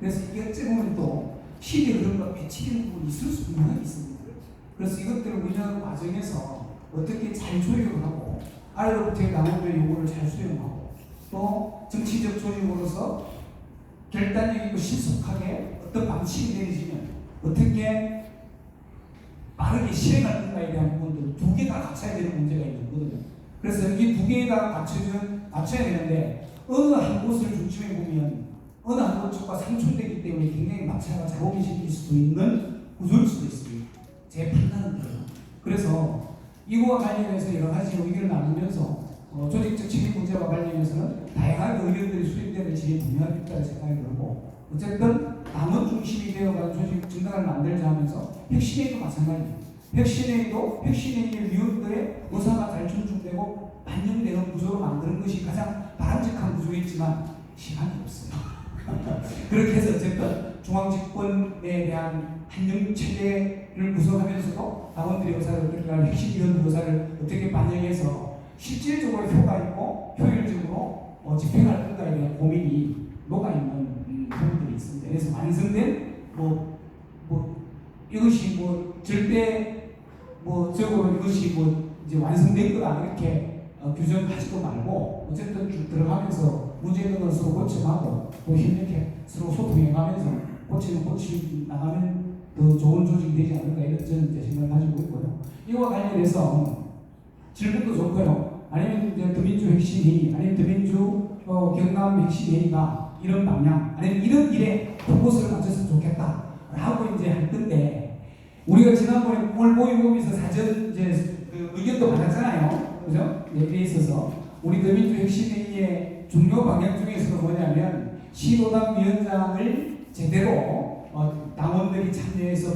그래서 이게 어찌 보면 또 시대 흐름과 배치되는 부분이 있을 수 분명히 있습니다. 그래서 이것들을 운영하는 과정에서 어떻게 잘 조율을 하고 아래로부터의 당원들의 요구를 잘 수용하고 또 정치적 조직으로서 결단력이고 신속하게 어떤 방침이 내려지면 어떻게 빠르게 실행할 건가에 대한 부분들 두 개 다 갖춰야 되는 문제가 있는 거거든요. 그래서 이 두 개 다 갖춰야 되는데 어느 한 곳을 중심에 보면 어느 한 곳과 상충되기 때문에 굉장히 마찰과 잡음이 생길 수도 있는 구조일 수도 있습니다. 제 판단은 그래요. 그래서 이거와 관련해서 여러 가지 의견을 나누면서 조직적 책임 문제와 관련해서는 다양한 의견들이 수립되는 지점이 분명하겠다는 생각이 들고 어쨌든 당원 중심이 되어가는 조직 증강을 만들자 하면서 혁신회의도 마찬가지입니다. 혁신회의의 위원들의 의사가 잘 존중되고 반영되는 구조로 만드는 것이 가장 바람직한 구조이지만 시간이 없어요. 그렇게 해서 어쨌든 중앙집권에 대한 한정체제를 구성하면서도 당원들의 의사를 어떻게 하는 혁신위원들 의사를 어떻게 반영해서 실질적으로 효과 있고 효율적으로 집행할 건가에 대한 고민이 녹아있는 부분들이 있습니다. 그래서 완성된 이것이 절대 적으로 이것이 이제 완성된 거다 이렇게 규정하지도 말고 어쨌든 쭉 들어가면서 문제 있는 건 서로 고침하고 또 힘있게 서로 소통해가면서 고치 나가면 더 좋은 조직이 되지 않을까 이런 저는 이제 생각을 가지고 있고요. 이와 관련해서 질문도 좋고요. 아니면 이제 더민주 혁신회의, 아니면 더민주 경남 혁신회의가 이런 방향, 아니면 이런 일에 포커스를 맞췄으면 좋겠다라고 이제 할 건데 우리가 지난번에 올 모의고비에서 사전 이제 의견도 받았잖아요. 그죠? 여기에 있어서 우리 더민주 혁신회의의 중요 방향 중에서도 뭐냐면 시도당 위원장을 제대로 당원들이 참여해서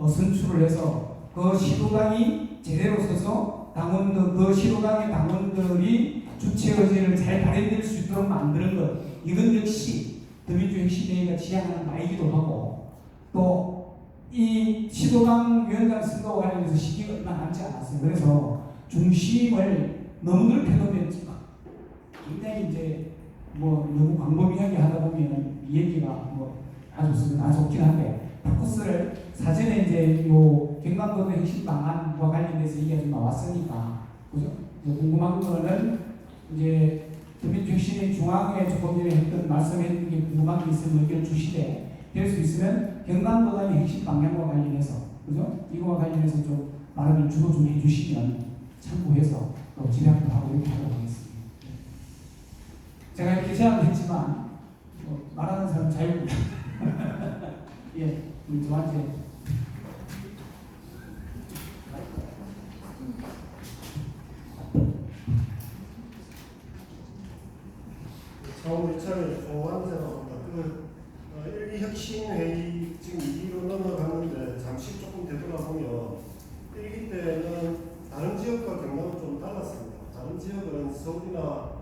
선출을 해서 그 시도당이 제대로 서서 그 시도당의 당원들이 주체 의지를 잘 발휘될 수 있도록 만드는 것 이건 역시 더민주 혁신회의가 지향하는 바이기도 하고 또 이 시도당 위원장 선거와 관련해서 시기가 얼마 남지 않았어요. 그래서 중심을 너무 넓혀놓으면 굉장히 이제 너무 광범위하게 하다 보면 이 얘기가 아주 좋긴 한데 포커스를 사전에 이제 요 경남도도 혁신 방안과 관련돼서 얘기가 좀 나왔으니까 그죠? 궁금한 거는 이제 더민주 혁신의 중앙에 조금 전에 했던 말씀했던 게 궁금한 게 있으면 의견을 주시되 될 수 있으면 경남도단의 혁신 방향과 관련해서 그죠? 이거와 관련해서 좀 말을 주로 좀 해주시면 참고해서 또 진행도 하고 이렇게 하도록 하겠습니다. 제가 이렇게 제안을 했지만 말하는 사람 자유입니다. 예, 우리 저한테 처음 1차에 조한세라고 합니다. 1기 혁신회의 지금 2기로 넘어갔는데 잠시 조금 되돌아보면 1기 때는 다른 지역과 경남은 좀 달랐습니다. 다른 지역은 서울이나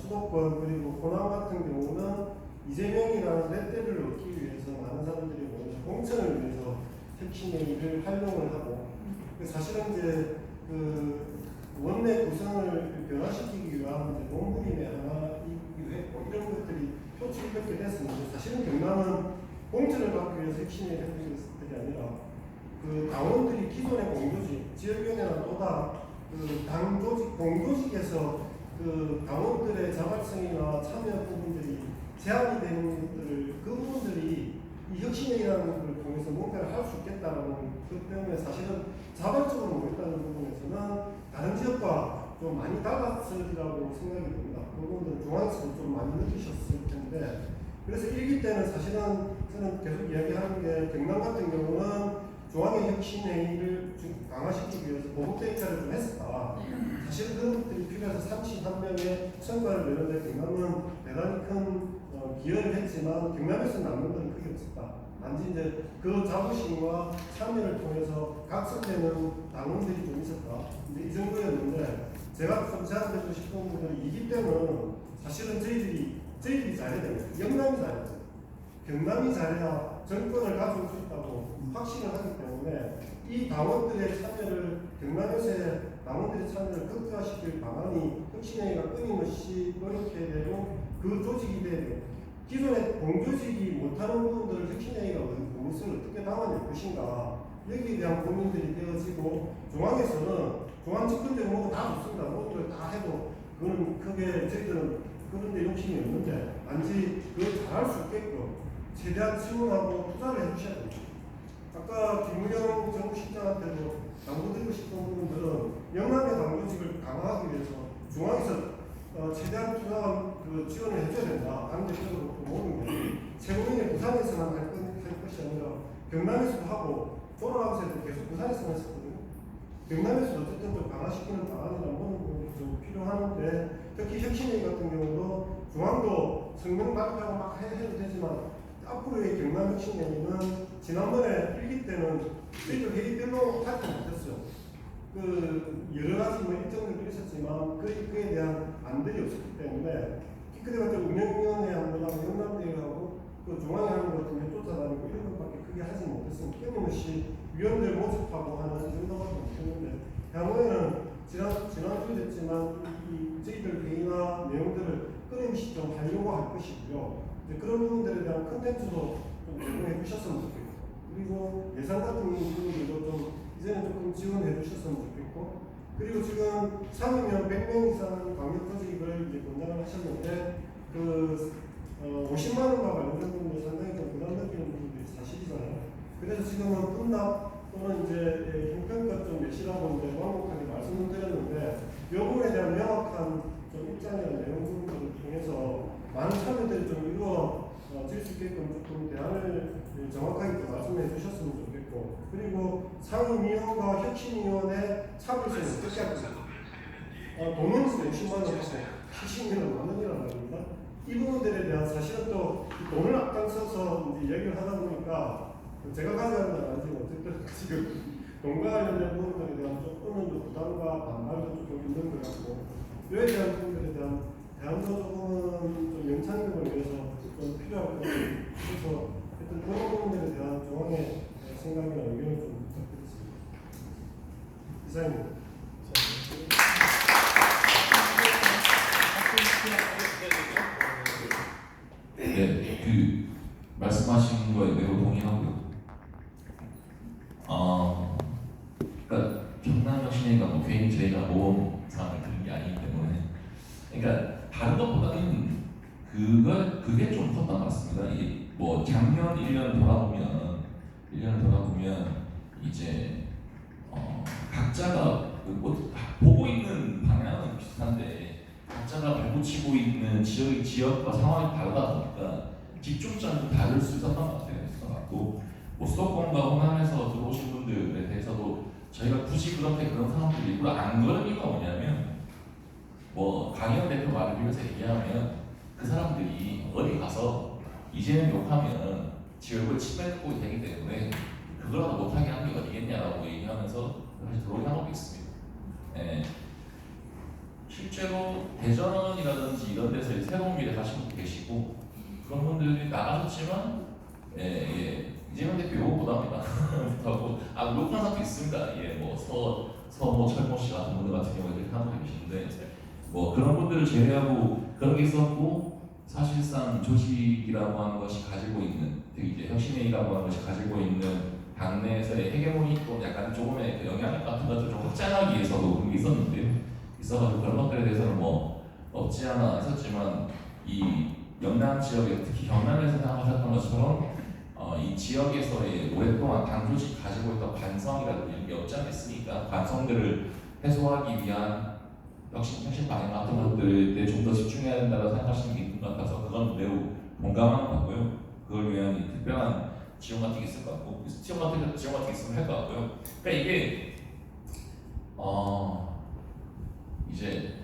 수도권 그리고 호남 같은 경우는 이재명이라는 레대를 얻기 위해서 많은 사람들이 모여서 공천을 위해서 혁신회의를 활용을 하고 사실은 이제 원내 구성을 변화시키기 위한 농부림의 하나이기도 했고 이런 것들이 표출되게 됐었는데 사실은 경남은 공천을 받기 위해서 혁신회의를 했던 것들이 아니라 당원들이 기존의 공조직, 지역위원회나 또다 당 조직, 공조직에서 당원들의 자발성이나 참여 부분들이 제한이 되는 것들을 그 부분들이 이 혁신회의라는 것을 통해서 뭔가를 할 수 있겠다는 그 때문에 사실은 자발적으로 모였다는 부분에서는 다른 지역과 좀 많이 달랐으리라고 생각이 듭니다. 그 부분들은 중앙에서도 좀 많이 느끼셨을 텐데 그래서 1기 때는 사실은 저는 계속 이야기하는 게 경남 같은 경우는 중앙의 혁신회의를 강화시키기 위해서 보복대행차를 좀 했었다. 사실 그런 것들이 필요해서 31명의 성과를 내는데 경남은 대단히 큰 기여를 했지만 경남에서 남는 건 크게 없었다. 단지 이제 그 자부심과 참여를 통해서 각성되는 당원들이 좀 있었다. 근데 이 정도였는데 제가 좀 제안드리고 싶은 부분은 2기 때는 사실은 저희들이 잘해야 됩니다. 영남이 잘해야 돼요. 경남이 잘해야 정권을 가져올 수 있다고 확신을 하기 때문에 이 당원들의 참여를 경남에서의 당원들의 참여를 극대화시킬 방안이 혁신회의가 끊임없이 노력해야 되고 그 조직이 돼야 돼요. 기존에 공조직이 못하는 부분들을 혁신회의가 공문서를 어떻게 담아낼 것인가 여기에 대한 고민들이 되어지고 중앙에서는 중앙 집권적 뭐다 좋습니다. 모든 걸 다 해도 그거는 크게 저희들은 그런데 욕심이 없는데 단지 그걸 잘할 수 있게끔 최대한 지원하고 투자를 해주셔야 됩니다. 아까 김우영 정부실장한테도 당부드리고 싶은 부분들은 영남의 당구직을 강화하기 위해서 중앙에서 최대한 투자 지원을 해줘야 된다. 단계적으로 모으는 게 최고위는 부산에서만 할 것이 아니라 경남에서도 하고 돌아가면서 계속 부산에서만 했었거든요. 경남에서 어쨌든 좀 강화시키는 방안이나 모든 부분이 좀 필요한데 특히 혁신회의 같은 경우도 중앙도 성명 발표하고 막 해도 되지만 앞으로의 경남 혁신회의는 지난번에 1기 때는 저희들 회의별로 발표 못했어요. 여러 가지 일정들도 있었지만 그에 대한 안들이 없었기 때문에 그때 같은 운영위원회 하는 거랑 영남대회하고 중앙에 하는 것 같은 게 쫓아다니고 이런 것밖에 크게 하지 못했으면 끊임없이 위원들 모집하고 하는 정도밖에 못했는데 향후에는 지난주에 됐지만 저희들 회의나 내용들을 끊임없이 좀 하려고 할 것이고요. 그런 부분들에 대한 컨텐츠도 좀 제공해 주셨으면 좋겠고 그리고 예산 같은 부분들도 좀 이제는 조금 지원해 주셨으면 좋겠고 그리고 지금 상임위원 100명 이상 강력 조직을 이제 권장을 하셨는데 50만 원과 관련된 부분도 상당히 좀 부담 느끼는 부분들이 사실이잖아요. 그래서 지금은 분납 또는 이제 형평가 좀 내시라고 이제 완곡하게 말씀을 드렸는데 이 부분에 대한 명확한 좀 입장이나 내용 부분들을 통해서 많은 참여들이 좀 이루어질 수 있게끔 조금 대안을 정확하게 좀 말씀해 주셨으면 좋겠고 그리고 상임위원과 혁신위원회 차별성을 어떻게 할 것인가 돈은 60만 원 하고 혁신위원은 만 원이라고 합니다. 이 부분들에 대한 사실은 또 돈을 앞장서서 이제 얘기를 하다 보니까 제가 가져가는 건 아니지만 어쨌든 지금 돈과 관련된 부분들에 대한 조금은 부담과 반발도 조금 있는 것 같고 이에 대한 부분들에 대한 대안도 조금은 좀 연착륙을 위해서 좀 필요할 것 같아요. 그래서 하여튼 그런 부분들에 대한 중앙의 생각이나 의견을 좀 부탁드리겠습니다. 이사입니다. 네, 말씀하신 거에 매우 동의하고요. 그러니까 경남혁신회의가 뭐 괜히 저희가 모험 상황을 드는 게 아니기 때문에, 그러니까 다른 것보다는 그게 좀 컸던 것 같습니다. 이게 뭐 작년 1년 돌아보면 이제 각자가 보고 있는 방향은 비슷한데 각자가 발붙이고 있는 지역과 상황이 다르다 보니까 집중점이 다를 수 있었던 것 같아요. 또 뭐 수도권과 호남에서 들어오신 분들에 대해서도 저희가 굳이 그런 사람들이 일부러 안 그런 이유가 뭐냐면 뭐 강의원 대표 말을 빌려서 얘기하면 그 사람들이 어디 가서 이재명 욕하면 지 얼굴 치매고 되기 때문에 그거라도 못하게 하는 게 어디겠냐라고 얘기하면서 사실 들어오게 하고 있습니다. 네. 실제로 대전이라든지 이런 데서 새로운 미래 가신 분도 계시고 그런 분들이 나가셨지만 이재명 대표 욕 못합니다. 하고 욕한 사람도 있습니다. 뭐 서모 철모 씨 같은 분들 같은 경우에 그렇게 하는 분이 계시는데 뭐 그런 분들을 제외하고 그런 게 있었고 사실상 조직이라고 하는 것이 가지고 있는 특히 이제 혁신회의라고 하는 것이 가지고 있는 당내에서의 헤게모니 또 약간 조금의 그 영향력 같은 것들을 좀 확장하기 위해서도 그런 게 있었는데요. 있어가지고 그런 것들에 대해서는 뭐 없지 않아 있었지만 이 영남 지역에 특히 경남에서 생각하셨던 것처럼 이 지역에서의 오랫동안 당 조직 가지고 있던 관성이라든지 이런 게 없지 않겠습니까? 관성들을 해소하기 위한 혁신 방향 같은 것들에 좀 더 집중해야 된다고 생각하시는 게 있는 것 같아서 그건 매우 공감하는 거고요. 그걸 위한 특별한 지원 같은 게 있을 것 같고 지원 같은 게 있으면 할 것 같고요. 그러니까 이게 이제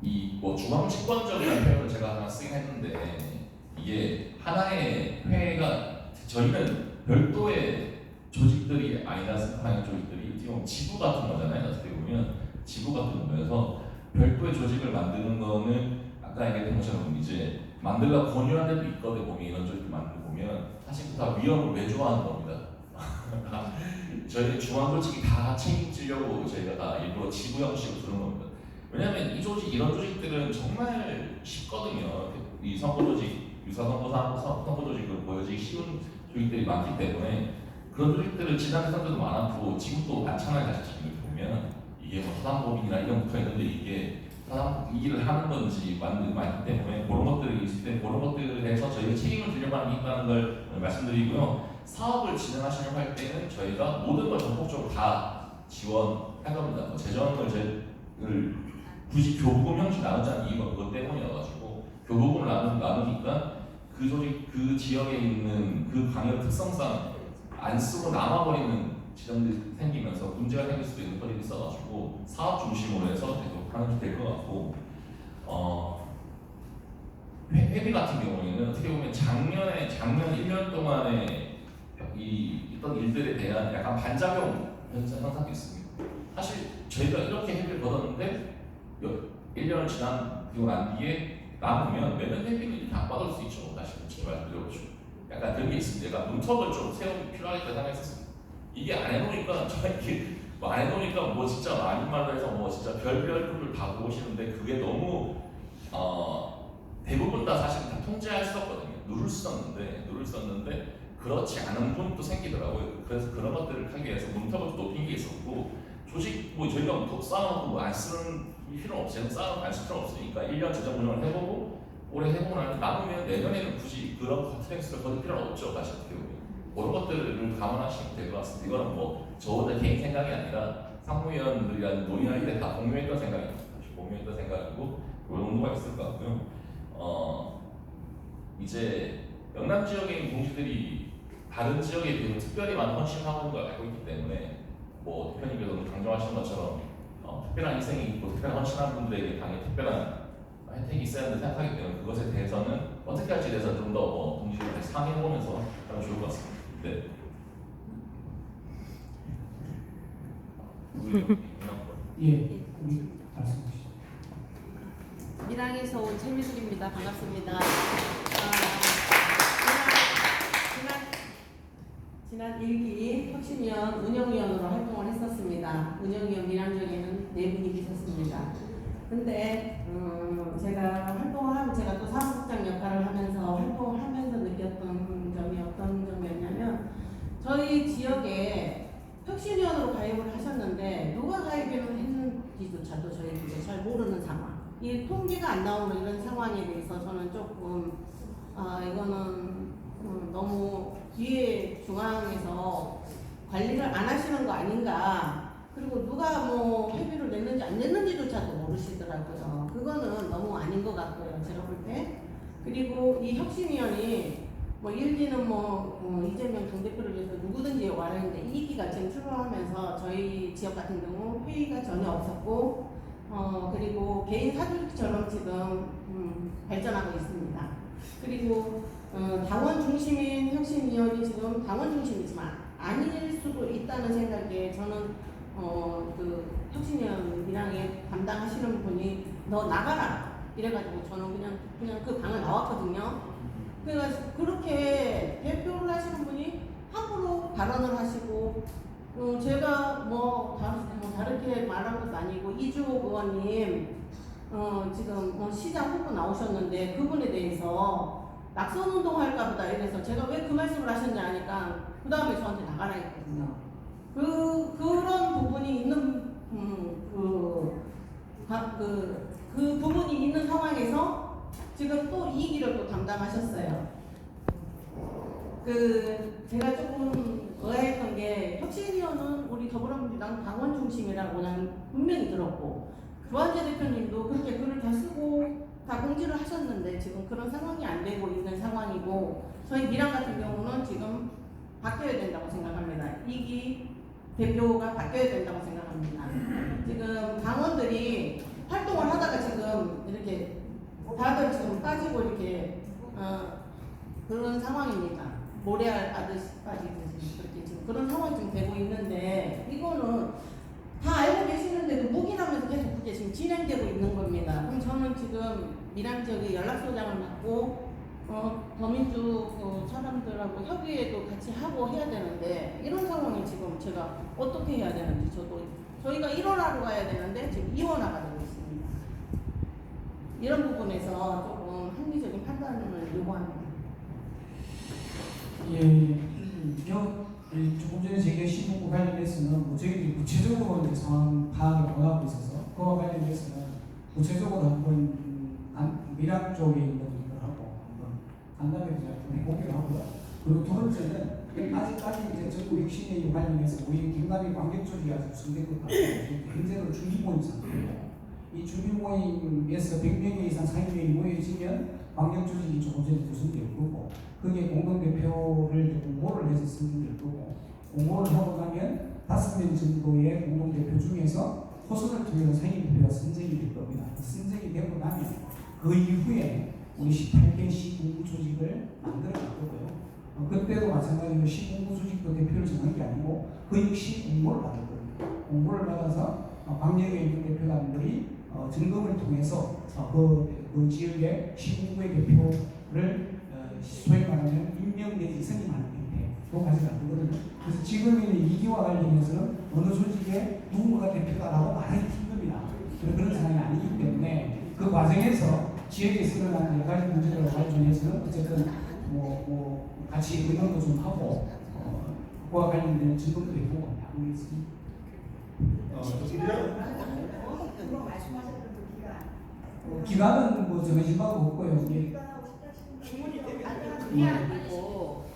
이 뭐 중앙 집권적이라는 표현을 제가 하나 쓰긴 했는데 이게 하나의 회가 저희는 별도의 조직들이 아니라 생각하는 조직들이 지금 지부 같은 거잖아요. 어떻게 보면 지부 같은 거여서 별도의 조직을 만드는 거는 아까 얘기했던 것처럼 이제 만들려고 권유하는 데도 있거든요. 보면 이런 조직을 만들고 보면 사실 다 위험을 외주화하는 겁니다. 저희 중앙 조직이 다 책임지려고 저희가 다 일부러 지부 형식으로 두는 겁니다. 왜냐하면 이런 조직들은 정말 쉽거든요. 이 선거 조직, 유사 선거 조직을 보여지기 쉬운 조직들이 많기 때문에 그런 조직들을 지난 대선들도 많았고 지금도 많잖아요. 사실 지금 보면 이게 뭐 사단법인이나 이런 붙어 있는데 이게 사단 이 일을 하는 건지 맞는 많기 때문에 그런 것들이 있을 때 그런 것들에 대해서 저희가 책임을 지려고 하는 게 있다는 걸 말씀드리고요. 사업을 진행하시려고 할 때는 저희가 모든 걸 전폭적으로 다 지원할 겁니다. 뭐 재정을 굳이 교부금 형식 나누자는 이유가 그것 때문이어가지고 교부금을 나누니까 그 조직 그 지역에 있는 그 방역 특성상 안 쓰고 남아버리는 지점들이 생기면서 문제가 생길 수도 있는 거리가 있어가지고 사업 중심으로 해서 계속 하는 게 될 것 같고 회비 같은 경우에는 어떻게 보면 작년 1년 동안에 있던 일들에 대한 약간 반작용 현상도 있습니다. 사실 저희가 이렇게 회비를 걷었는데 1년을 지나고 난 뒤에 남으면 매년 회비는 이렇게 안 받을 수 있죠. 다시 말씀드려보죠. 약간 그런 게 있습니다. 약간 문턱을 좀 세우기 필요하겠다 생각했었습니다. 이게 안 해놓으니까 저희 안 해놓으니까 뭐 진짜 많은 말로 해서 뭐 진짜 별별 급을 다 보시는데 그게 너무 대부분 다 사실 다 통제할 수 없거든요. 누를 수 썼는데 그렇지 않은 분도 생기더라고요. 그래서 그런 것들을 하기 위해서 문턱을 높인 게 있었고 조직 뭐 저희가 문턱 쌓아놓고 뭐 안 쓰는 필요는 없어요. 쌓아놓고 안 쓸 필요는 없으니까 1년 재정 운영을 해보고 올해 해보고 나면 남으면 내년에는 굳이 그런 같은 횟수를 거둘 필요는 없죠. 다시 어떻게 보면 그런 것들을 감안하시면 될 것 같습니다. 이거는 뭐 저 혼자 개인 생각이 아니라 상무위원들이랑 논의할 때 다 공유했던 생각입니다. 공유했던 생각이고 그런 의무가 있을 것 같고요. 이제 영남 지역에 있는 공직들이 다른 지역에 비해서 특별히 많은 헌신하는 걸 알고 있기 때문에 뭐 대표님께서도 강조하신 것처럼 특별한 희생이 있고 특별한 헌신하는 분들에게 당연히 특별한 혜택이 있어야 한다고 생각하기 때문에 그것에 대해서는 어떻게 할지에 대해서 좀 더 동시에 상의해보면서 하면 좋을 것 같습니다. 네. 예, 말씀하시죠. 밀양에서 온 최미숙입니다. 반갑습니다. 지난 1기 혁신위원 운영위원으로 활동을 했었습니다. 운영위원 밀양역에는 4분이 계셨습니다. 근데 제가 활동을 하고 제가 또 사무국장 역할을 하면서 활동을 하면서 느꼈던 점이 어떤 점이었냐면 저희 지역에 혁신위원으로 가입을 하셨는데 누가 가입을 했는지조차도 저희들이 잘 모르는 상황. 이 통계가 안 나오는 이런 상황에 대해서 저는 조금 이거는 너무 뒤에 중앙에서 관리를 안 하시는 거 아닌가. 그리고 누가 뭐 회비를 냈는지 안 냈는지조차도 모르시더라고요. 그거는 너무 아닌 것 같고요. 제가 볼 때. 그리고 이 혁신위원이 뭐 1기는 이재명 당대표를 위해서 누구든지 와라 했는데 2기가 지금 출범하면서 저희 지역 같은 경우 회의가 전혀 없었고 그리고 개인 사주처럼 지금 발전하고 있습니다. 그리고 당원 중심인 혁신위원이 지금 당원 중심이지만 아닐 수도 있다는 생각에 저는 그 혁신위원 밀양에 담당하시는 분이 너 나가라 이래가지고 저는 그냥 그 방을 나왔거든요. 그래서 그렇게 대표를 하시는 분이 함부로 발언을 하시고 제가 다르게 말한 것도 아니고 이주호 의원님 지금 시장 후보 나오셨는데 그분에 대해서 낙선 운동할까 보다 이래서 제가 왜 그 말씀을 하셨냐 하니까 그 다음에 저한테 나가라 했거든요. 그런 부분이 있는 그 부분이 있는 상황에서 지금 또 2기를 또 담당하셨어요. 제가 조금 의아했던 게 혁신위원은 우리 더불어민주당 당원 중심이라고 난 분명히 들었고 조한재 대표님도 그렇게 글을 다 쓰고 다 공지를 하셨는데 지금 그런 상황이 안 되고 있는 상황이고 저희 밀양 같은 경우는 지금 바뀌어야 된다고 생각합니다. 2기 대표가 바뀌어야 된다고 생각합니다. 지금 당원들이 활동을 하다가 지금 이렇게 다들 지금 빠지고 이렇게 그런 상황입니다. 모래알아듯이 빠지듯이 그렇게 지금 그런 상황이 좀 되고 있는데 이거는 다 알고 계시는데도 묵인하면서 계속 그게 지금 진행되고 있는 겁니다. 그럼 저는 지금 밀양 지역의 연락소장을 맡고 더민주 사람들하고 협의회도 같이 하고 해야 되는데 이런 상황이 지금 제가 어떻게 해야 되는지 저희가 1원화로 가야 되는데 지금 2원화가 되고 있습니다. 이런 부분에서 조금 합리적인 판단 합니다. 조금 전에 저희가 시군구 관련해서는 뭐 저희들이 구체적으로 이제 상황 파악을 원하고 있어서 그와 관련해서는 구체적으로 한번 미락 쪽에 있는 일을 하고 한번 간담회를 좀 해보기로 하고요. 그리고 두 번째는 아직까지 이제 전국 혁신회의 관련해서 우리 경남의 관객조직이 아주 구성된 것 같아요. 현재는 준비 모임 상태고 이 준비 모임에서 100명 이상 상임위원이 모여지면 관객조직이 조금 전에 구성될 거고 그게 공동대표를 공모를 해서 선정될 거고 공모를 하고 나면 5명 정도의 공동대표 중에서 호선을 통해서 상임대표가 선정이 될 겁니다. 선정이 되고 나면 그 이후에 우리 18개 시군구 조직을 만들어 갈 거고요. 그때도 마찬가지로 시군구 조직도 대표를 정한 게 아니고 그 역시 공모를 받을 겁니다. 공모를 받아서 광역에 있는 대표단들이 점검을 통해서 그 지역의 시군구의 대표를 소위 말하면 임명 내지 선임하는 형태로 가져갈 거거든요. 그래서 지금의 이기와 관련해서는 어느 조직에 누군가가 대표다라고 말하기 힘듭니다. 그런 상황이 아니기 때문에 그 과정에서 지역에서 일어나는 여러 가지 문제들과 관련해서는 어쨌든 같이 의논도 좀 하고 그와 관련된 증거도 해보고 하고 있습니다. 기간은 뭐 정해진 바가 없고요.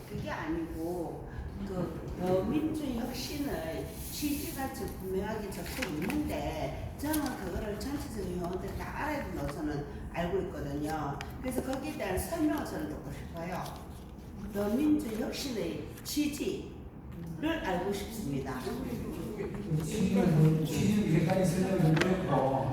그게 아니고 그 민주혁신의 취지가 분명하게 적혀 있는데 저는 그거를 전체적인 회원들이 다 알아야 된다고서는 알고 있거든요. 그래서 거기에 대한 설명을 저는 듣고 싶어요. 더 민주혁신의 취지를 알고 싶습니다. 취지는 이제까지 설명을 드렸고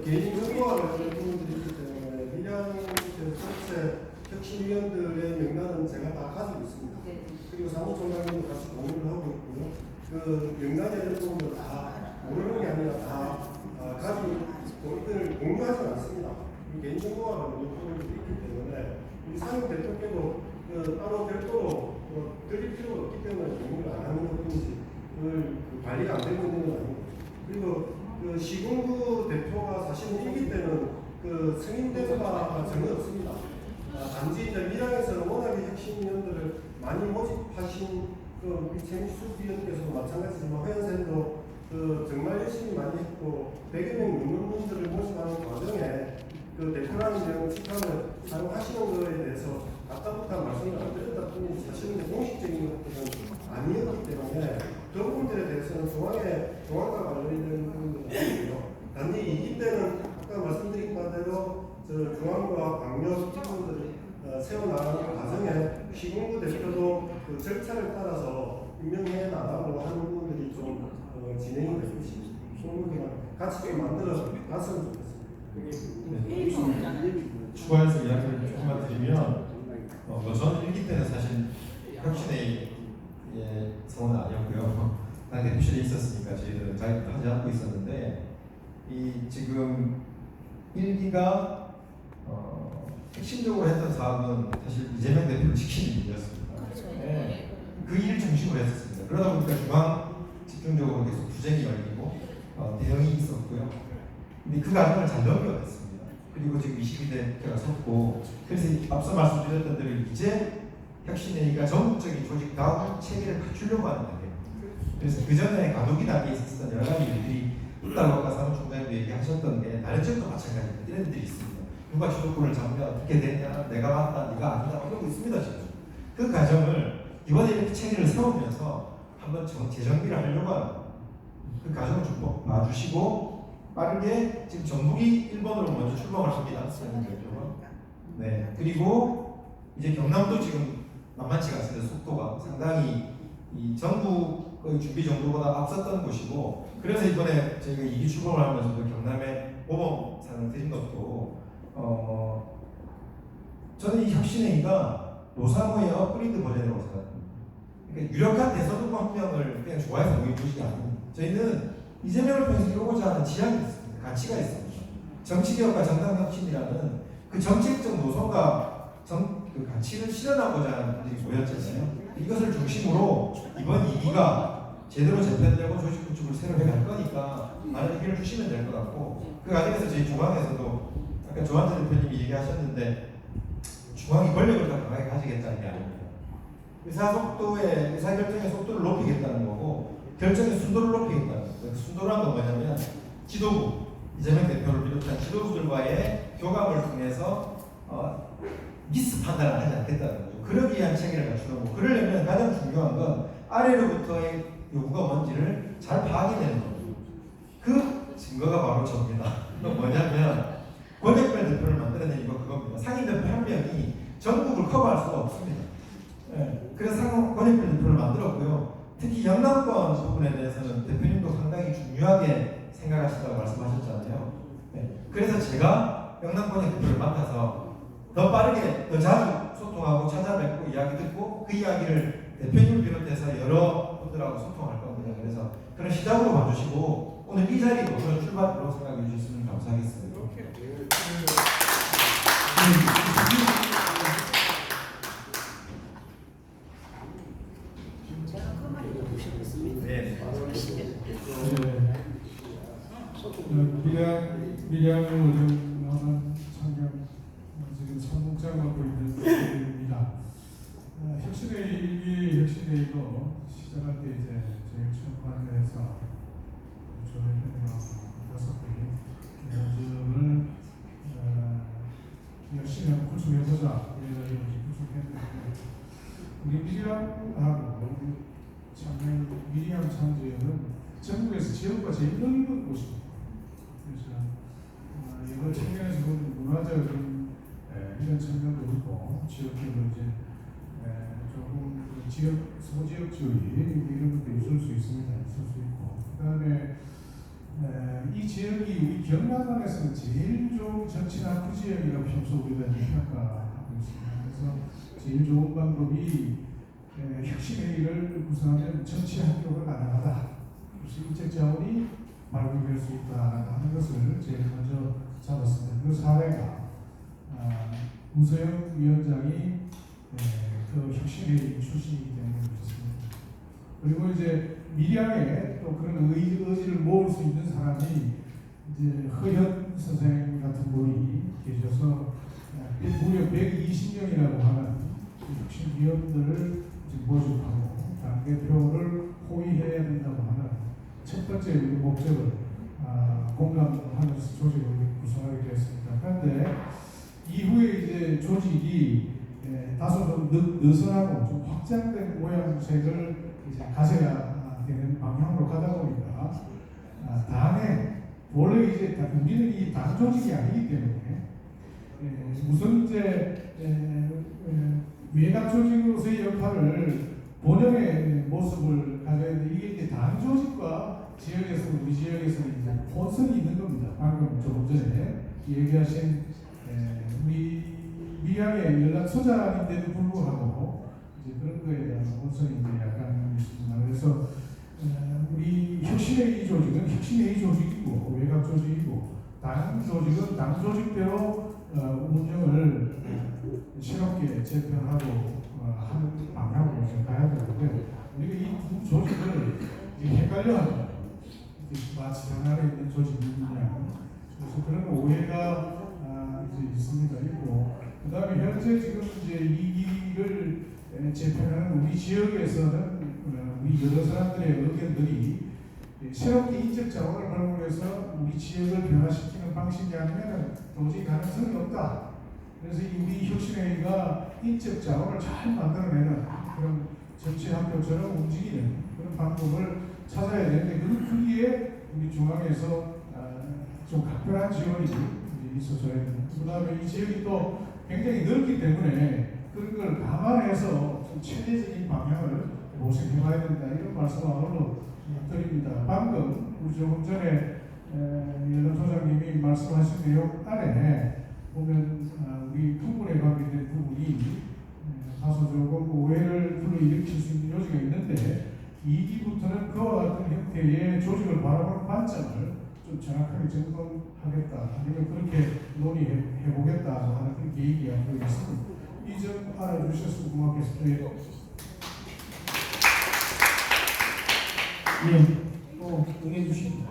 개인 정보와 관련된 부분들이기 때문에 미량 전체 혁신위원들의 명단은 제가 다 가지고 있습니다. 그리고 사무총장님도 같이 공유를 하고 있고요. 그 명단에 대한 부분을 다 모르는 게 아니라 다 가지고 이들 공유하지 않습니다. 개인 정보와 관련된 부분들이 있기 때문에 우리 상임 대표께도 따로 별도로 드릴 필요가 없기 때문에 공유를 안 하는 것뿐이지 그걸 관리가 안 되고 있는 건 아니고 그리고 그 시군구 대표가 사실 일기 때는 그 승인된 바가 전혀 없습니다. 단지 이제 밀양에서는 워낙에 혁신위원들을 많이 모집하신 그 우리 최민수 위원께서도 마찬가지지만 회원선도 그 정말 열심히 많이 했고 100여 명 넘는 분들을 모집하는 과정에 그 대표라는 내용 직함을 사용하시는 것에 대해서 아까부터 말씀을 안 드렸다 뿐이지 사실은 공식적인 것들은 아니었기 때문에 그 부분들에 대해서는 중앙과 관련된 부분들은 아니고요. 단지 이기 때는 아까 말씀드린 바대로 중앙과 광역 부분들을 세워나가는 과정에 시군구 대표도 그 절차를 따라서 임명해 나가고 하는 부분들이 좀 진행이 되고 있습니다. 같이 좀 만들어 갔으면 좋겠습니다. 추가해서 이야기를 조금만 드리면 저는 일기 때는 사실 혁신의 성원은 아니었고요. 당대표실에 있었으니까 저희들은 가입도 하지 않고 있었는데 지금 일기가 핵심적으로 했던 사업은 사실 이재명 대표를 지키는 일이었습니다. 네. 그 일 중심으로 했었습니다. 그러다 보니까 중앙 집중적으로 계속 투쟁이 열리고 대응이 있었고요. 근데 그 과정을 잘 넘겨냈습니다. 그리고 지금 22대가 섰고 그래서 앞서 말씀드렸던 대로 이제 혁신회의가 전국적인 조직다운 체계를 갖추려고 하는 단계. 그래서 그 전에 가독이 단계에 있었던 여러 가지 일들이 있다고 아까 사무총장님도 얘기하셨던 게 다른 지역도 마찬가지입니다. 이런 일들이 있습니다. 누가 주도권을 잡으면 어떻게 되냐, 내가 맞다, 네가 아니다, 이러고 있습니다 지금. 그 과정을 이번에 이렇게 체계를 세우면서 한번 재정비를 하려고 하는 그 과정을 좀 봐주시고 빠르게 지금 전북이 1번으로 먼저 출범을 합니다. 네. 그리고 이제 경남도 지금 만만치가 않습니다. 속도가 상당히 이 전국의 준비 정도보다 앞섰던 곳이고 그래서 이번에 저희가 2기 출범을 하면서 경남에 모범상을 드린 것도 저는 이 혁신회의가 노사모의 업그레이드 버전이라고 생각합니다. 그러니까 유력한 대선 후보 한 명을 그냥 좋아해서 모인 것이 아닙니다. 저희는 이재명을 통해서 이루고자 하는 지향이 있습니다. 가치가 있습니다. 정치개혁과 정당혁신이라는 그 정책적 노선과 그 가치를 실현하고자 하는 분들이 모였잖아요. 이것을 중심으로 이번 2기가 제대로 재편되고 조직 구축을 새로 해갈 거니까 많은 의견을 주시면 될 것 같고 그 과정에서 저희 중앙에서도 아까 조한재 대표님이 얘기하셨는데 중앙이 권력을 더 강하게 가지겠다는 게 아닙니다. 의사결정의 속도를 높이겠다는 거고 결정의 순도를 높이겠다는 거예요. 그 순도란 건 뭐냐면 지도부, 이재명 대표를 비롯한 지도부들과의 교감을 통해서 미스 판단을 하지 않겠다는 거죠. 그러기 위한 체계를 갖추는 거고 그러려면 가장 중요한 건 아래로부터의 요구가 뭔지를 잘 파악해내는 거죠. 그 증거가 바로 저입니다. 그건 뭐냐면 권역별 대표를 만들어낸 이유가 그겁니다. 상임 대표 한 명이 전국을 커버할 수가 없습니다. 네. 그래서 권역별 대표를 만들었고요. 특히 영남권 부분에 대해서는 대표님도 상당히 중요하게 생각하신다고 말씀하셨잖아요. 네. 그래서 제가 영남권역 대표를 맡아서 더 빠르게, 더 자주 소통하고 찾아뵙고 이야기 듣고 그 이야기를 대표님을 비롯해서 여러 분들하고 소통할 겁니다. 그래서 그런 시작으로 봐주시고 오늘 이 자리도 그런 출발으로 생각해 주셨으면 감사하겠습니다. 제가 그 말을 듣고 싶었습니다. 네. 밀양을 운영하는 창경 지금 선봉장 맡고 있는 분입니다. 혁신의 일기 혁신회의도 시작할 때 이제 제일 처음 관여해서 저희가 5분이 기본적을 열심히 한번 구축해보자 이렇게 구축했는데 우리 밀양하고 창경 밀양 창지역은 전국에서 지역과 제일 넓은 곳입니다. 그래서 이걸 청년에서 문화적인 이런 청년도 있고 지역별로 이제 조금 지역 소지역주의 이런 것도 있을 수 있습니다. 있을 수 있고 그다음에 이 지역이 우리 경남안에서는 제일 좋은 정치나 그 지역이라고 평소 우리가 평가하고 있습니다. 그래서 제일 좋은 방법이 혁신회의를 구성하면 정치 학교가 가능하다. 그래서 인적 자원이 발굴될 수 있다는 것을 제일 먼저 잡았습니다. 그 사례가 문서영 위원장이 그 혁신회의 출신이기 때문에 그렇습니다. 그리고 이제 밀양에 또 그런 의지를 모을 수 있는 사람이 이제 허현 선생 같은 분이 계셔서 무려 120명이라고 하는 혁신위원들을 모집하고 당대표를 호위해야 된다고 하는 첫 번째 목적을 공감하는 조직을 구성하게 되었습니다. 그런데 이후에 이제 조직이 다소 좀 느슨하고 좀 확장된 모양색을 이제 가져야 되는 방향으로 가다 보니까 당에 원래 이제 우리는 이 당 조직이 아니기 때문에 우선 이제 외곽 조직으로서의 역할을 본연의 모습을 가져야 되는데 이게 이제 당 조직과 지역에서 우리 지역에서는 이제 혼선이 있는 겁니다. 방금 조금 전에 얘기하신 우리 밀양의 연락처장인데도 불구하고 이제 그런 거에 대한 혼선이 이제 약간 있습니다. 그래서 우리 혁신회의 조직은 혁신회의 조직이고 외곽 조직이고 당 조직은 당 조직대로 운영을 새롭게 재편하고 하는 방향으로 가야 되는데 우리가 이 두 조직을 헷갈려합니다. 마치 당 안에 있는 조직이냐. 그래서 그런 오해가 이제 있습니다. 있고 그다음에 현재 지금 이제 이 길을 재편하는 우리 지역에서는 우리 여러 사람들의 의견들이 새롭게 인적 자원을 발굴해서 우리 지역을 변화시키는 방식이 아니면 도저히 가능성이 없다. 그래서 우리 혁신회의가 인적 자원을 잘 만들어내는 그런 정치학교처럼 움직이는 그런 방법을 찾아야 되는데 거기에 우리 중앙에서 좀 각별한 지원이 있어줘야 됩니다. 그 다음에 이 지역이 또 굉장히 넓기 때문에 그런 걸 감안해서 좀 체계적인 방향을 모색해봐야 된다. 이런 말씀을 오늘도 드립니다. 방금 우리 조금 전에 연락소장님이 말씀하신 내용 안에 보면 우리 풍물에 관계된 부분이 다소 조금 오해를 불러일으킬 수 있는 요지가 있는데 2기부터는 그와 같은 형태의 조직을 바라보는 관점을 좀 정확하게 점검하겠다. 아니면 그렇게 논의해보겠다 하는 그런 계획이 앞으로 있습니다. 이 점 알아주셨으면 고맙겠습니다. 네, 또 응해 주십니다.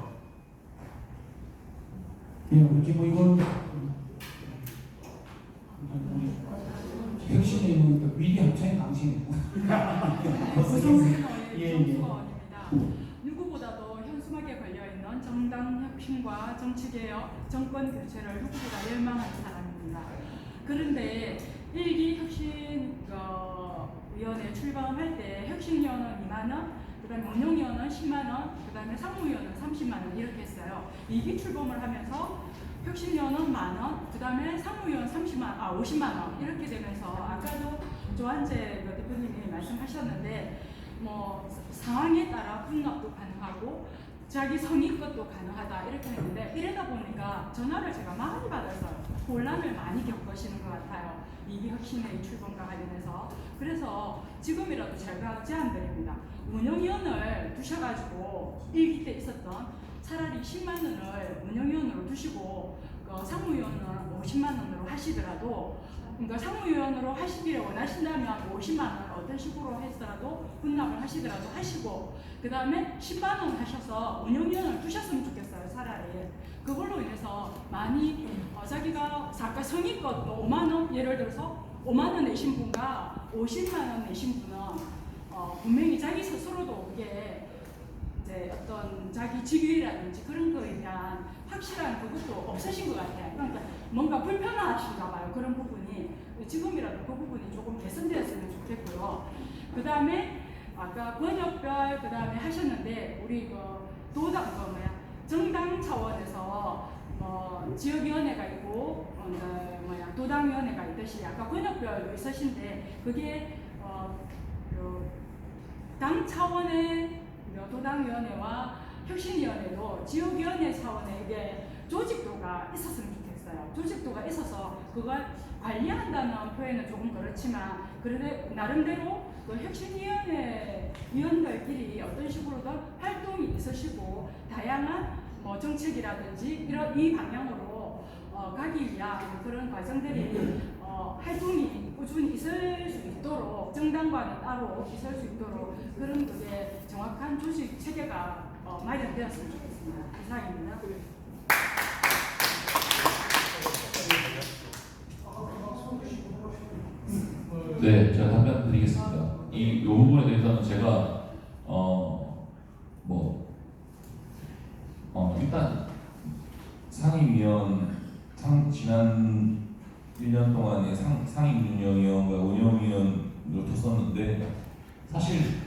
예, 이렇게 뭐 이건 혁신의 뭐 미래 합창의 강신. 예. 누구보다도 현수막에 걸려있는 정당 혁신과 정치개혁, 정권 교체를 누구보다 열망하는 사람입니다. 그런데 일기 혁신위원회 출범할 때 혁신위원은 2만 원, 그다음에 운영위원은 10만 원, 그다음에 상무위원은 30만 원 이렇게 했어요. 2기 출범을 하면서 혁신위원은 만 원, 그다음에 상무위원 50만 원 이렇게 되면서 아까도 조한재 대표님이 말씀하셨는데 뭐 상황에 따라 분납도 가능하고 자기 성의껏도 가능하다 이렇게 했는데 이러다 보니까 전화를 제가 많이 받아서 혼란을 많이 겪으시는 것 같아요. 이기 혁신의 출범과 관련해서. 그래서 지금이라도 제가 제안드립니다. 운영위원을 두셔가지고 1기 때 있었던 차라리 10만 원을 운영위원으로 두시고 상무위원은 50만 원으로 하시더라도, 그러니까 상무위원으로 하시기를 원하신다면 50만 원을 어떤 식으로 했더라도 분납을 하시더라도 하시고, 그 다음에 10만 원 하셔서 운영위원을 두셨으면 좋겠어요. 차라리 그걸로 인해서 많이 자기가 아까 성의껏 5만 원, 예를 들어서 5만 원 내신 분과 50만 원 내신 분은 분명히 자기 스스로도 그게 이제 어떤 자기 직위라든지 그런 거에 대한 확실한 그것도 없으신 것 같아요. 그러니까 뭔가 불편하신가 봐요. 그런 부분이 지금이라도 그 부분이 조금 개선되었으면 좋겠고요. 그 다음에 아까 권역별 그 다음에 하셨는데 우리 정당 차원에서 지역위원회가 있고 도당위원회가 있듯이 아까 권역별로 있으신데 그게 당 차원의 도당위원회와 혁신위원회도 지역위원회 차원의 이게 조직도가 있었으면 좋겠어요. 조직도가 있어서 그걸 관리한다는 표현은 조금 그렇지만 그래도 나름대로 그 혁신위원회 위원들끼리 어떤 식으로든 활동이 있으시고 다양한 정책이라든지 이 방향으로 가기 위한 그런 과정들이 활동이 꾸준히 있을 수 있도록 정당과는 따로 있을 수 있도록 그런 그게 정확한 조직 체계가 마련되었으면 좋겠습니다. 이상입니다. 네, 제가 답변 드리겠습니다. 이 부분에 대해서는 제가 일단 지난 1년 동안에 상임운영위원과 운영위원으로 뒀었는데 사실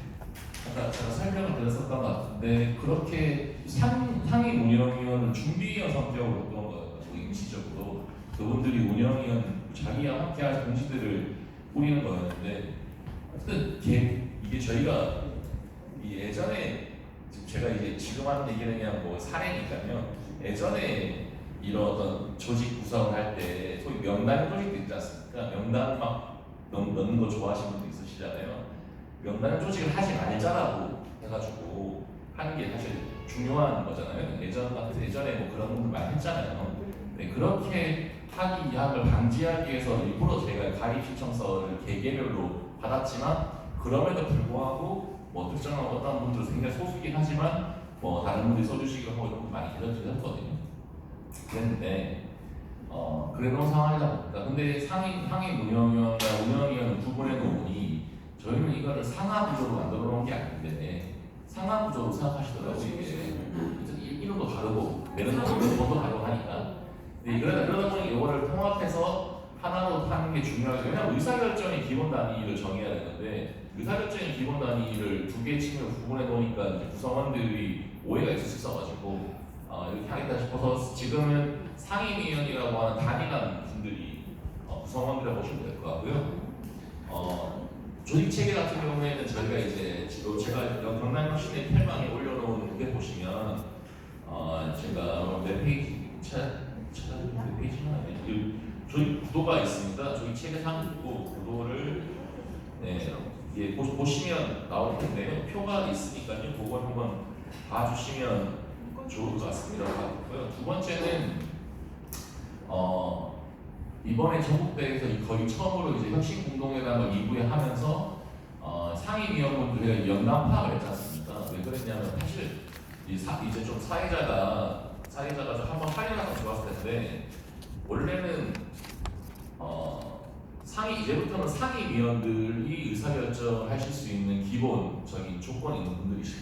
아까 제가 설명을 드렸었던 것 같은데 그렇게 상임운영위원은 준비위원 성격으로 뒀던 거예요. 임시적으로 그분들이 운영위원 자기와 함께할 동지들을 꾸리는 거였는데 하여튼 이게 저희가 예전에 제가 지금 하는 얘기는 그냥 사례니까요. 예전에 이런 어떤 조직 구성을 할 때 소위 명단 조직도 있지 않습니까? 명단 막 넣는 거 좋아하시는 분도 있으시잖아요. 명단 조직을 하지 말자라고 해가지고 하는 게 사실 중요한 거잖아요. 예전에 그런 분들 많이 했잖아요. 네, 그렇게 하기 위함을 방지하기 위해서 일부러 저희가 가입 신청서를 개개별로 받았지만 그럼에도 불구하고 특정한 어떤 분들은 굉장히 소수긴 하지만 다른 분들이 써주시기도 하고 이런 분 많이 계셨거든요. 그랬는데 그런 상황이다 보니까 근데 상임 운영위원과 운영위원 구분해 놓으니 저희는 이거를 상하 구조로 만들어 놓은 게 아닌데 상하 구조로 생각하시더라고요. 이게 이름도 다르고 매너도 다르고 하니까 그러다 보니 이거를 통합해서 하나로 하는 게 중요하죠. 왜냐하면 의사결정의 기본 단위를 정해야 되는데 의사결정의 기본 단위를 두 개의 층으로 구분해 놓으니까 이제 구성원들이 오해가 있을 수 있어가지고 이렇게 하겠다 싶어서 지금은 상임위원이라고 하는 단일한 분들이 구성원들을 보시면 될 것 같고요. 조직 체계 같은 경우에는 저희가 이제 제가 경남혁신의 텔망에 올려놓은 게 보시면 제가 몇 페이지 몇 페이지나 조직 구도가 있습니다. 조직 체계상 구도를 보시면 나올 텐데요. 표가 있으니까요. 그걸 한번 봐주시면 좋을 것 같습니다. 두 번째는 이번에 전국대회에서 거의 처음으로 이제 혁신공동회담을 2부에 하면서 상임위원분들 연남 파악을 했지 않습니까? 왜 그랬냐면 사실 이제 좀 사회자가 좀 한번 활용하면 좋았을 텐데 원래는 이제부터는 상임위원들이 의사결정을 하실 수 있는 기본적인 조건이 있는 분들이시죠.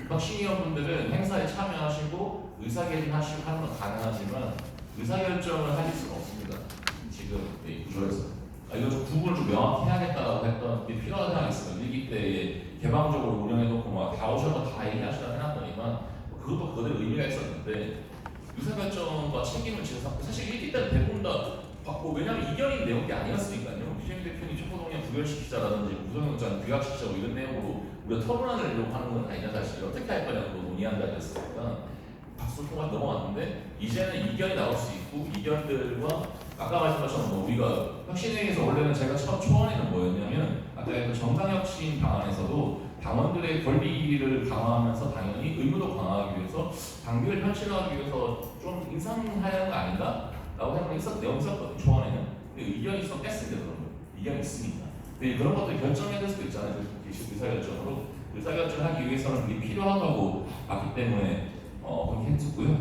혁신위원분들은 행사에 참여하시고 의사결정하시고 하는 건 가능하지만 의사결정을 하실 수는 없습니다. 지금 이 구조에서. 이거 좀 구분을 좀 명확히 해야겠다고 했던 게 필요한 사항이 있어요. 일기 때에 개방적으로 운영해놓고 막 다 오셔서 다 얘기하시라 해놨더니만 그것도 그대로 의미가 있었는데 의사결정과 책임을 지는 사실 일기 때는 대부분 다 받고 왜냐하면 이견이 내온 게 아니었으니까요. 유시민 대표님 촉구동의안 부결시키자라든지 구성영장 규약시키자고 이런 내용으로 우리가 토론하려고 하는 건 아니냐 사실 어떻게 할 거냐고 논의한 자리였으니까 박수 통과 넘어왔는데 이제는 이견이 나올 수 있고 이견들과 아까 말씀하신 우리가 혁신회의에서 원래는 제가 첫 초안에는 뭐였냐면 아까 그 정당혁신 방안에서도 당원들의 권리를 강화하면서 당연히 의무도 강화하기 위해서 당비를 현실화하기 위해서 좀 인상하는 거 아닌가? 라고 생각이 있었거든요. 초안에는. 근데 의견이 있어 뺐습니다. 그런 거. 의견이 있으니까. 근데 그런 것들 결정해야 될 수도 있잖아요. 의사결정으로. 의사결정하기 위해서는 그게 필요하다고 봤기 때문에 그렇게 했었고요.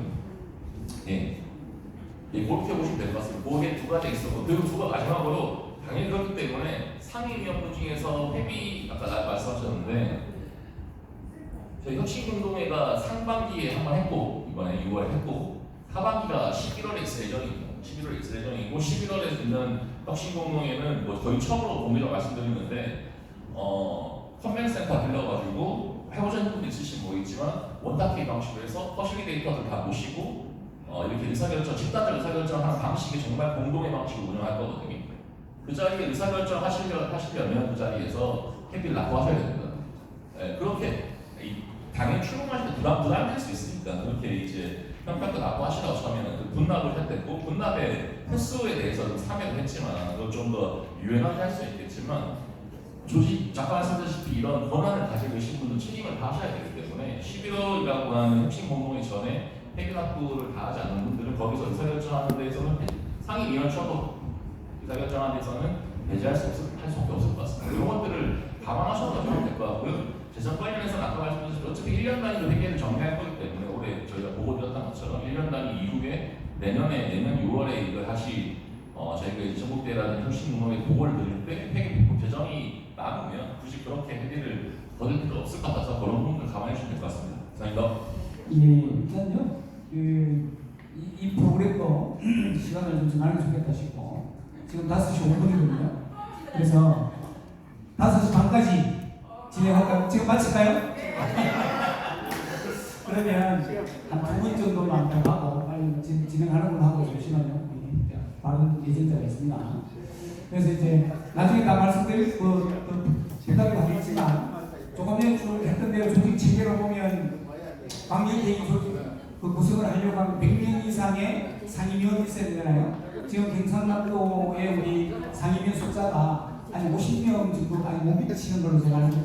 예. 그렇게 보시면 될 것 같습니다. 그게 두 가지 있었고 그리고 마지막으로 당연히 그렇기 때문에 상임위원분 중에서 아까 말씀하셨는데 저희 혁신운동회가 상반기에 한번 했고 이번에 6월에 했고 하반기가 11월에 있을 예정입니다. 11월에 있을 예정이고 11월에 있는 혁신운동회는 뭐 거의 처음으로 공개로 말씀드리는데 컨벤센터 들러가지고 해보시는 분도 있으신 모이지만 원탁회의 방식으로 해서 퍼실리데이터들 다 모시고 이렇게 의사결정, 집단적 의사결정하는 방식이 정말 공동의 방식으로 운영할 거거든요. 그 자리에 의사결정 하시려면 그 자리에서 회비를 납부하셔야 됩니다. 그렇게 당연히 출범하실 때 부담될 수 있으니까 그렇게 이제 평가도 납부하시라고 하면 그 분납을 했고 분납의 횟수에 대해서는 참여를 했지만 그걸 좀 더 유연하게 할 수 있겠지만 조직 잠깐 말씀드렸다시피 이런 권한을 가지고 계신 분들 책임을 다 하셔야 되기 때문에 11월이라고 하는 핵심 공동회 전에 회비 납부를 다 하지 않는 분들은 거기서 의사결정하는 데에서는 상임위원 처도 의사결정하는 데서는 배제할 수밖에 없을 것 같습니다. 이런 것들을 감안하셔도 될 것 같고요. 재정 관련해서는 아까 말씀드렸듯이 어차피 1년 단위로 회계를 정리할 거기 때문에 올해 저희가 보고드렸던 것처럼 1년 단위 이후에 내년 6월에 이걸 다시 저희가 이제 전국대라는 혁신운동회 보고를 드릴 때 회계 비법 재정이 남으면 굳이 그렇게 회계를 거둘 필요 없을 것 같아서 그런 부분을 감안해 주시면 될 것 같습니다. 감사합니다. 예, 일단요. 이 프로그램도 시간을 좀 지나면 좋겠다 싶고 지금 5시 5분이거든요. 그래서 5시 반까지 진행할까요? 지금 마칠까요? 그러면 한 2분 정도만 더 하고 빨리 진행하는 걸로 하고 잠시만요. 다른 예정자가 있습니다. 그래서 이제 나중에 다 말씀드릴 대답을 하겠지만 조금 전에 했던 대로 조직 체계로 보면 관계회의 조직 구성을 하려고 하면 100명 이상의 상임위원이 있어야 되잖아요. 지금 경상남도의 우리 상임위원 숫자가 한 50명 정도까지 못 미치는 걸로 제가 알고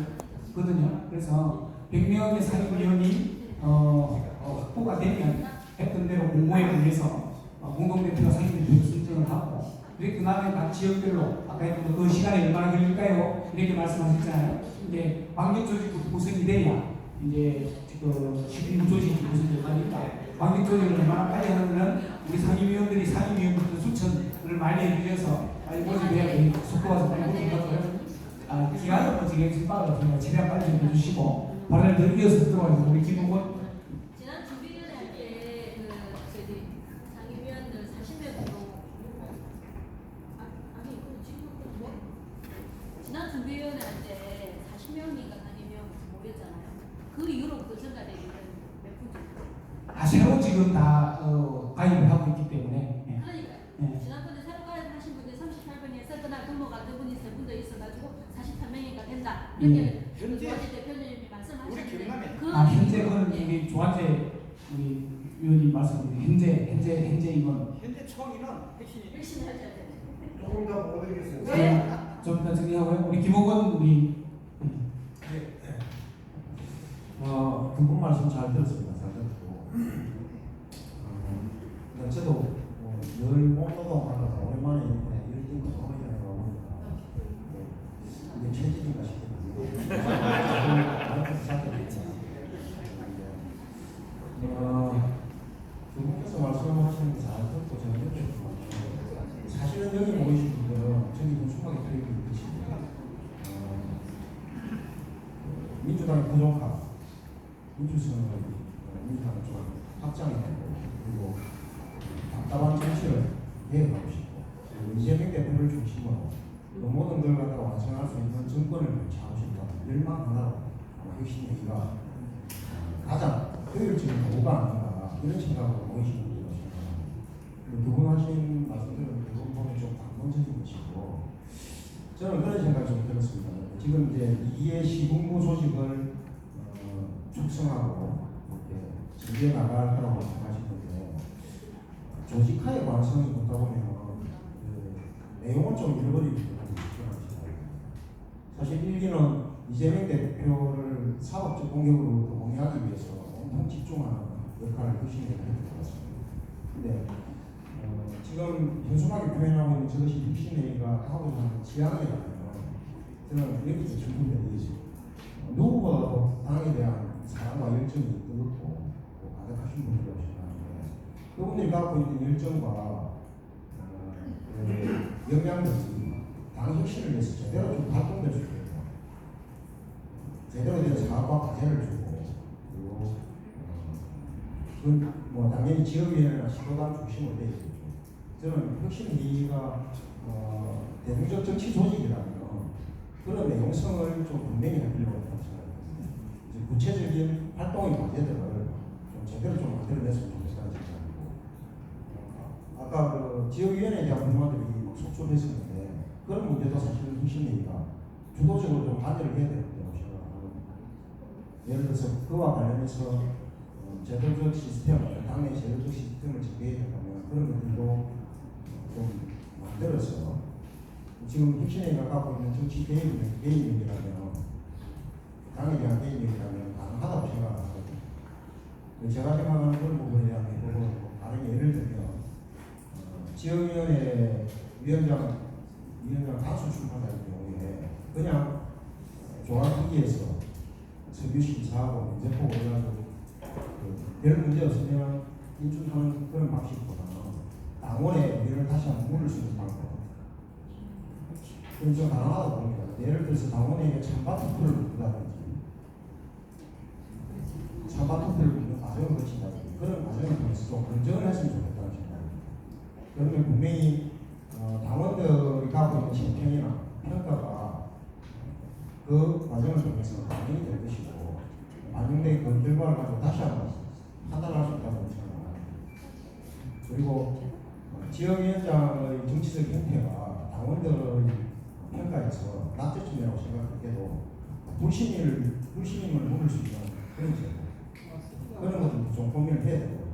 있거든요. 그래서 100명의 상임위원이 확보가 되면 했던 대로 공모에 의해서 공동대표가 상임위원을 선정을 하고 그 다음에 각 지역별로 아까 했던 그 시간이 얼마나 걸릴까요? 이렇게 말씀하셨잖아요. 이제 관계조직 구성이 돼야 이제 그 시민구 조직이 구성이 되니까 관계조직을 얼마나 빨리 하느냐는 우리 상임위원들이 상임위원들 추천을 많이 해주셔서 빨리 모집해야 속도가 좀 빨리 모집하고요. 기간은 뭐 지금 빠르니까 최대한 빨리 좀 해주시고 발언을 더 이어서 들어가서 우리 김홍건 지난 준비위원회 할 때 저희 상임위원들 40명 정도 지난 준비위원회 할 때 40명인가 상임위원부터 모였잖아요. 그 이후로부터 전달되기는 몇 분 정도? 새로 지금 다 가입을 하고 있기 때문에 그러니까요. 지난번에 새로 가입하신 분들 38분이 세드나 근무가 두 분이 세 분도 있어가지고 48명이가 된다. 이렇게 조한재 대표님이 말씀하셨는데 현재는 우리 조한재 우리 위원님 말씀드린 현재 이건 현재 총인은 열심히 하셔야 돼요. 조금 더 보내겠습니다. 좀 더 정리하고요. 우리 김홍건 우리 그분 말씀 잘 들었습니다. 잘 듣고 저도 늘 몸노동 하다가 오랜만에 일 뛰고 소리를 해보니까 이게 체질인가 싶거든요. 우주선을 인상을 좀 확장이 되고 그리고 답답한 정치를 개혁하고 싶고 그리고 이재명 대표를 중심으로 그 모든 걸 갖다가 완성할 수 있는 정권을 차고 싶다는 열망 하나로 아마 혁신회의가 가장 효율적인 도구가 아닌가 이런 생각으로 모이신 분이라고 생각합니다. 두 분 하신 말씀들은 대부분 보면 좀 감동적인 것이고 저는 그런 생각이 좀 들었습니다. 지금 이제 2의 시군구 조직을 축성하고 이렇게 전개 나갈 거라고 말씀하시는데 조직화의 관성이 보다 보면 그 내용은 좀 잃어버리기 때문에 사실 1기는 이재명 대표를 사법적 공격으로 공략하기 위해서 엄청 집중하는 역할을 혁신이 했던 것 같습니다. 근데 지금 현수막에 표현하고 있는 저것이 혁신회의가 하고자 하는 지향이라면 저는 이렇게 질문드리겠습니다. 누구보다도 당에 대한 사랑과 열정이 뜨겁고 가득하신 분이라고 생각하는데 그분들이 갖고 있는 열정과 역량들이 당 혁신을 위해서 제대로 좀 활동될 수 있도록 제대로 된 사업과 과제를 주고 그리고 뭐 당연히 지역위원회나 시도당 중심으로 되어 있겠죠. 저는 혁신회의가 대중적 정치 조직이라면 그런 내용성을 좀 분명히 하려고 생각합니다. 구체적인 활동의 과제들을 좀 제대로 좀 만들어냈으면 좋겠다는 생각이고 아까 그 지역위원회에 대한 불만들이 속출했었는데 그런 문제도 사실은 혁신회의가 주도적으로 좀 관여를 해야 된다고 생각합니다. 예를 들어서 그와 관련해서 제도적 시스템, 당내 제도적 시스템을 정비해야 된다면 그런 것들도 좀 만들어서 지금 혁신회의가 갖고 있는 정치 개입력이라면 당에 대한 개입력이라면 가능하다고 생각하거든요. 제가 생각하는 그런 부분에 대한 다른 예를 들면 지역위원회 위원장 단수 출마자의 경우에 그냥 종합회의에서 서류심사하고 문제포 올려가지고 별 문제 없으면 인준하는 그런 방식보다는 당원의 의견을 다시 한번 물을 수 있는 방법. 그럼 좀 가능하다고 봅니다. 예를 들어서 당원에게 찬반 투표를 묻는다든지 찬반 투표를 묻는 과정을 거친다든지 그런 과정을 통해서 좀 검증을 했으면 좋겠다는 생각입니다. 그러면 분명히 당원들이 갖고 있는 심평이나 평가가 그 과정을 통해서 반영이 될 것이고 반영된 그 결과를 가지고 다시 한번 판단할 수 있다고 생각합니다. 그리고 지역위원장의 정치적 형태가 당원들의 평가에서 낙제점이라고 생각할 때도 불신임을 물을 수 있는 그런 제도 그런 것도 좀 고민을 해야 되고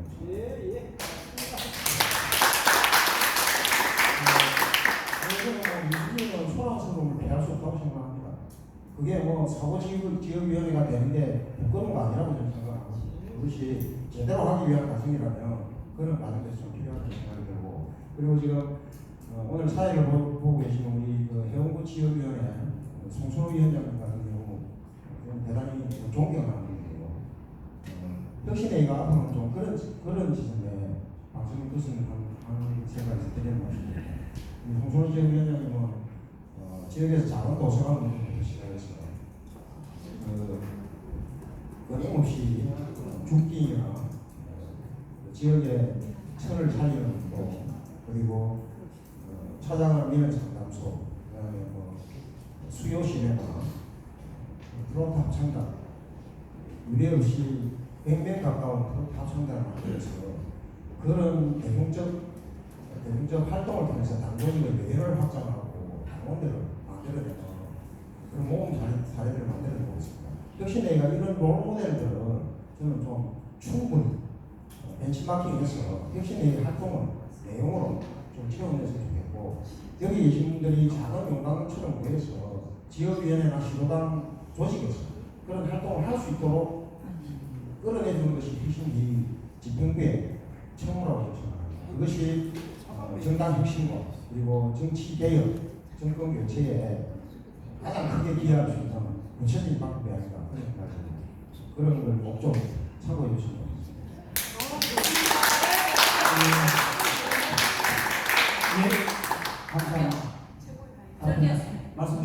민주주의는 소란스러움을 피할 수 없다고 생각합니다. 그게 뭐 사고지역위원회가 되는데 부끄러운 거 아니라고 저는 생각하고 그것이 제대로 하기 위한 과정이라면 그런 과정에서 좀 필요하다고 생각이 들고 그리고 지금 오늘 사회를 보고 계시는 우리 그 해운구 지역위원회 송순호 위원장 같은 경우 대단히 존경하는 분이에요. 혁신회의가 앞으로는 좀 그런 지점에 방송을 줬으면 하는 생각이 드리는 것입니다. 송순호 지역위원장님은 지역에서 작은 도서관을 운영부터 시작해서 끊임없이 죽기나 지역의 천을 살리는 운동 그리고 차장을 미는 상담소 그다음에 뭐 수요 시내나 프로트 합창단 유례 없이 100명 가까운 프로트 합창단을 만들어서 그런 대중적 활동을 통해서 당조직의 매연을 확장하고 당원들을 만들어내는 그런 모범 사례들을 만들어내고 있습니다. 혁신회의가 이런 롤 모델들은 저는 좀 충분히 벤치마킹해서 혁신회의 활동을 내용으로 좀 채워냈으면 좋겠고 여기 계신 분들이 작은 용광처럼 모여서 지역위원회나 시도당 조직에서 그런 활동을 할 수 있도록 끌어내주는 것이 혁신회의 집행부의 책무라고 생각합니다. 그것이 정당 혁신과 그리고 정치 개혁, 정권 교체에 가장 크게 기여할 수 있는 구체적인 방법이 아닌가 그런 생각이 듭니다. 그런 걸 꼭 좀 참고해 주시면 좋겠습니다. 네, 감사합니다.